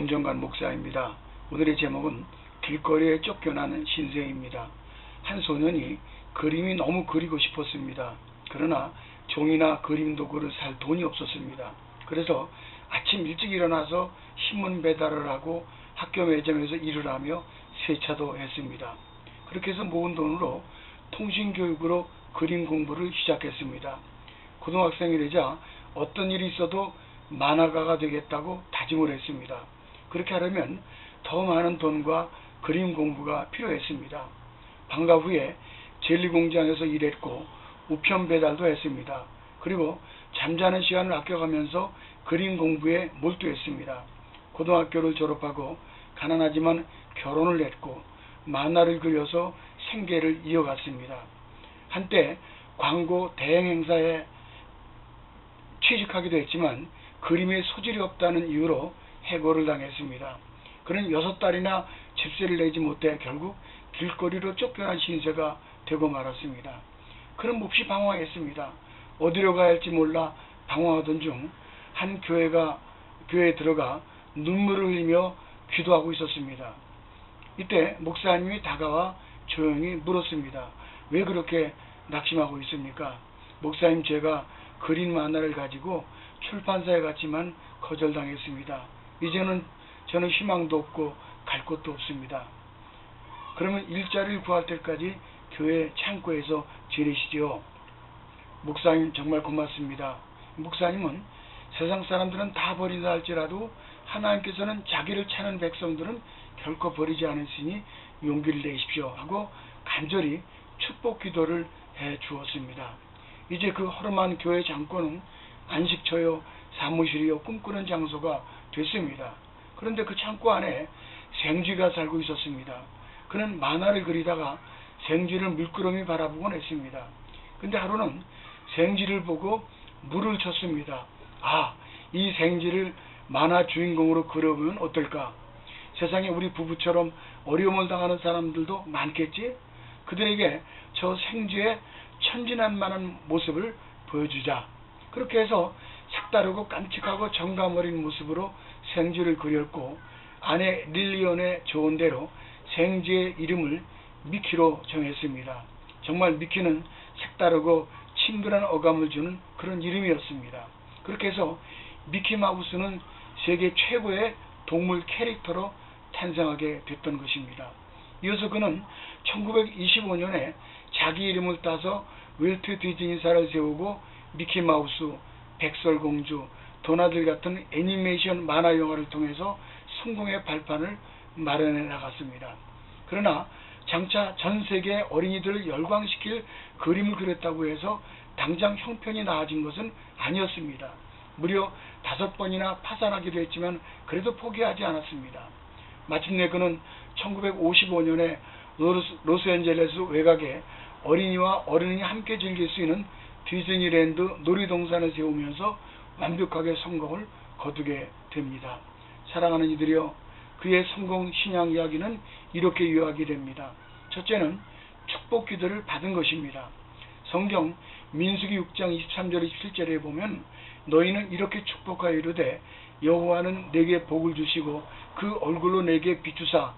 김정관 목사입니다. 오늘의 제목은 길거리에 쫓겨나는 신세입니다. 한 소년이 그림이 너무 그리고 싶었습니다. 그러나 종이나 그림 도구를 살 돈이 없었습니다. 그래서 아침 일찍 일어나서 신문 배달을 하고 학교 매점에서 일을 하며 세차도 했습니다. 그렇게 해서 모은 돈으로 통신교육으로 그림 공부를 시작했습니다. 고등학생이 되자 어떤 일이 있어도 만화가가 되겠다고 다짐을 했습니다. 그렇게 하려면 더 많은 돈과 그림 공부가 필요했습니다. 방과 후에 젤리 공장에서 일했고 우편 배달도 했습니다. 그리고 잠자는 시간을 아껴가면서 그림 공부에 몰두했습니다. 고등학교를 졸업하고 가난하지만 결혼을 했고 만화를 그려서 생계를 이어갔습니다. 한때 광고 대행 행사에 취직하기도 했지만 그림에 소질이 없다는 이유로 해고를 당했습니다. 그는 6달이나 집세를 내지 못해 결국 길거리로 쫓겨난 신세가 되고 말았습니다. 그는 몹시 방황했습니다. 어디로 가야 할지 몰라 방황하던 중 한 교회에 들어가 눈물을 흘리며 기도하고 있었습니다. 이때 목사님이 다가와 조용히 물었습니다. 왜 그렇게 낙심하고 있습니까? 목사님, 제가 그린 만화를 가지고 출판사에 갔지만 거절당했습니다. 이제는 저는 희망도 없고 갈 곳도 없습니다. 그러면 일자리를 구할 때까지 교회 창고에서 지내시죠. 목사님, 정말 고맙습니다. 목사님은 세상 사람들은 다 버린다 할지라도 하나님께서는 자기를 찾는 백성들은 결코 버리지 않으시니 용기를 내십시오 하고 간절히 축복 기도를 해 주었습니다. 이제 그 허름한 교회 창고는 안식처요, 사무실이요, 꿈꾸는 장소가 됐습니다. 그런데 그 창고 안에 생쥐가 살고 있었습니다. 그는 만화를 그리다가 생쥐를 물끄러미 바라보곤 했습니다. 근데 하루는 생쥐를 보고 물을 쳤습니다. 이 생쥐를 만화 주인공으로 그려보면 어떨까? 세상에 우리 부부처럼 어려움을 당하는 사람들도 많겠지? 그들에게 저 생쥐의 천진난만한 모습을 보여주자. 그렇게 해서 색다르고 깜찍하고 정감 어린 모습으로 생쥐를 그렸고 아내 릴리언의 조언대로 생쥐의 이름을 미키로 정했습니다. 정말 미키는 색다르고 친근한 어감을 주는 그런 이름이었습니다. 그렇게 해서 미키마우스는 세계 최고의 동물 캐릭터로 탄생하게 됐던 것입니다. 이어서 그는 1925년에 자기 이름을 따서 웰트 디즈니사를 세우고 미키마우스, 백설공주, 도나들 같은 애니메이션 만화 영화를 통해서 성공의 발판을 마련해 나갔습니다. 그러나 장차 전 세계 어린이들을 열광시킬 그림을 그렸다고 해서 당장 형편이 나아진 것은 아니었습니다. 무려 5번이나 파산하기도 했지만 그래도 포기하지 않았습니다. 마침내 그는 1955년에 로스앤젤레스 외곽에 어린이와 어른이 함께 즐길 수 있는 디즈니랜드 놀이동산을 세우면서 완벽하게 성공을 거두게 됩니다. 사랑하는 이들이여, 그의 성공 신앙 이야기는 이렇게 요약이 됩니다. 첫째는 축복 기도를 받은 것입니다. 성경 민수기 6장 23절 27절에 보면 너희는 이렇게 축복하여 이르되 여호와는 내게 복을 주시고 그 얼굴로 내게 비추사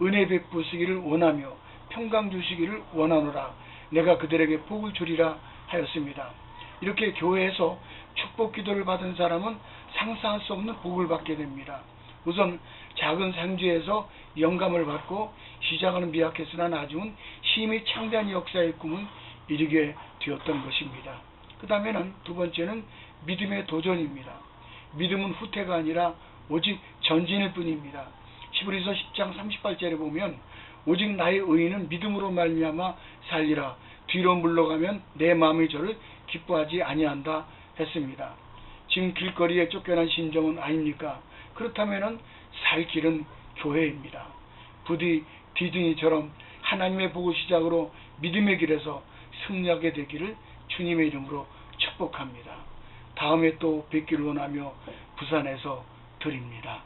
은혜 베푸시기를 원하며 평강 주시기를 원하노라. 내가 그들에게 복을 주리라 하였습니다. 이렇게 교회에서 축복 기도를 받은 사람은 상상할 수 없는 복을 받게 됩니다. 우선 작은 생쥐에서 영감을 받고 시작은 미약했으나 나중은 힘이 창대한 역사의 꿈을 이루게 되었던 것입니다. 그 다음에는 두 번째는 믿음의 도전입니다. 믿음은 후퇴가 아니라 오직 전진일 뿐입니다. 히브리서 10장 38절에 보면 오직 나의 의인은 믿음으로 말미암아 살리라. 뒤로 물러가면 내 마음이 저를 기뻐하지 아니한다 했습니다. 지금 길거리에 쫓겨난 심정은 아닙니까? 그렇다면 살 길은 교회입니다. 부디 디즈니처럼 하나님의 복을 시작으로 믿음의 길에서 승리하게 되기를 주님의 이름으로 축복합니다. 다음에 또 뵙기를 원하며 부산에서 드립니다.